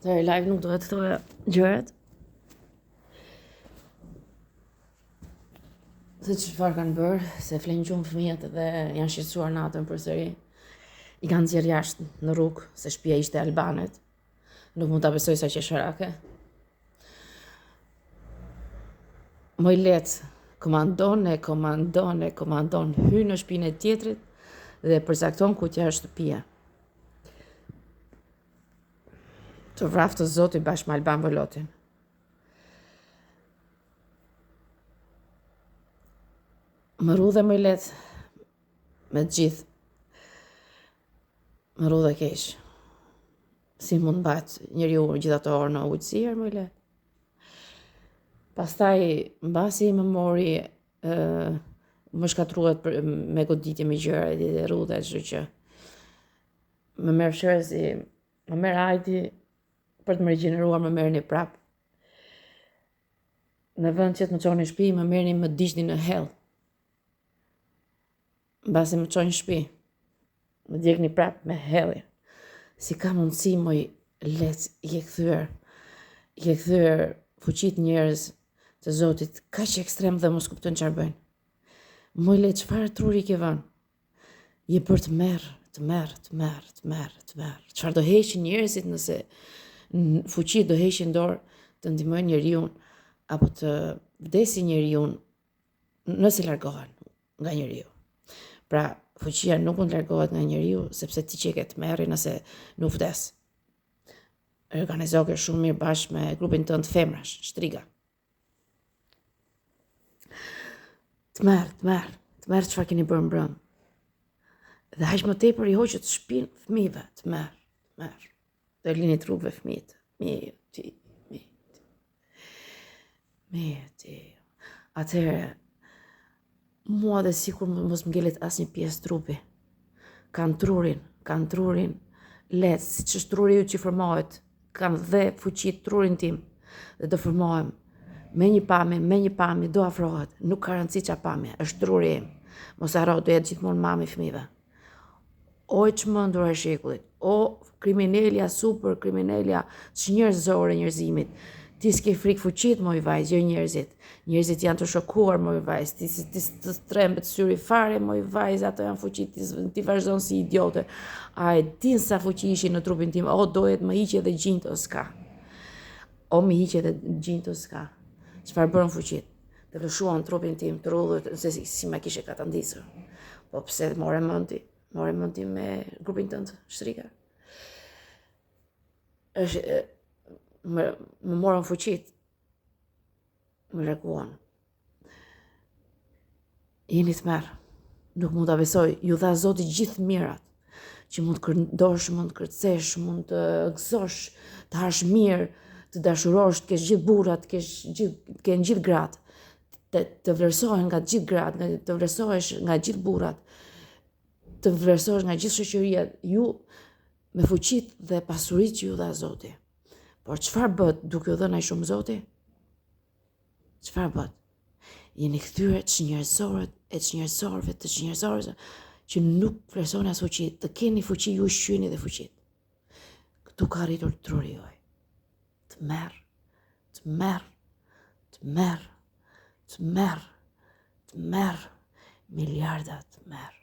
Të live nuk duhet të thoja gjërat. Se çfarë kanë bërë, se flenë gjumë fëmijët dhe janë shqetësuar natën përsëri. I kanë nxjerrë jashtë në rrugë, se shtëpia ishte e Albanit. Nuk mund ta besoj sa qesharake. Moj letë, komandon, hynë në shtëpinë e tjetrit dhe përcakton ku t'ja është shtëpia. Të vraftë të Zoti bashkë me Alban Volotin. Më rudhe më letë me të gjithë. Më rudhe keq. Si mund mbajt njeriu gjithë ato orë në ujtësirë, më letë. Pastaj, mbasi më mori, më shkatruhet me goditje me gjëra dhe rrudha çdo gjë. Më merr fshëresi, më merr ajti për të më regjeneruar, më merrni prap. Në vend që të më çonin në shtëpi, më merrni më diqni në hell. Mbasi më çojnë në shtëpi, më djegni prap me helli. Si ka mundësi moj lec i ke kthyer fuqit njerëz të Zotit kaq ekstrem dhe mos kupton çfarë bëjnë. Moj lec, çfarë truri ke vënë? Je për të merr. Çfarë do heqin njerëzit nëse fuqit do heqin dorë të ndihmojnë njeriu apo të vdesin njeriu nëse largohen nga njeriu. Pra, fuqia nuk mund të largohet nga njeriu sepse ti që ke të merri nëse nuk vdes. Organizoke shumë mirë bashkë me grupin tënd femrash, shtriga. Të merr çfarë keni bërë mbrëm. Dhe aq më tepër i hoqët shtëpinë fëmijëve, të merr. Dhe lini trupëve fëmijët. Mirë ti. Atëherë, mua dhe sikur mos më ngelet asnjë pjesë trupi. Kanë trurin, letë, si që është truri ju që formohet, kanë dhe fuqit trurin tim, dhe do formohem, me një pamje, do afrohet, nuk ka rëndësi qa pamje, është truri im, mos harro, do jetë gjithmonë mami fëmijëve. O e çmendur e shekullit, o kriminelja, super kriminelja, çnjerëzore njerëzimit, ti s'ke frikë fuqit, moj vajzë, jo njerëzit. Njerëzit janë të shokuar, moj vajzë, ti të trembet syri fare, moj vajzë, ato janë fuqit, ti vazhdon si idiote. A e din sa fuqi ishin në trupin tim, o dojet më hiqe dhe gjinjt o s'ka. O më hiqe dhe gjinjt o s'ka. Çfarë bërën fuqit? Të lëshuan trupin tim, të rrudhët, se si ma kishe katandisur. Po pse more mëndi me grupin tënd, shtriga. Më morën fuqit, më larguan. Jeni të merr, nuk mund ta besoj, ju dha Zoti gjithë mirat, që mund të këndosh, mund të kërcesh, mund të gëzosh, të hash mirë, të dashurosh, të kesh gjithë burrat, të kenë gjithë gratë, të vlerësohen nga gjithë gratë, të vlerësohesh nga gjithë burrat, të vlerësohesh nga gjithë shoqëria, ju me fuqit dhe pasuritë që ju dha Zoti. Por çfarë bët duke u dhënë ai shumë Zoti? Çfarë bët? Jeni kthyer çnjerëzorëve që nuk vlerësoni as fuqi, të keni fuqi ju shqyeni dhe fuqit. Këtu ka arritur truri juaj. Të merr, miliarda të merr.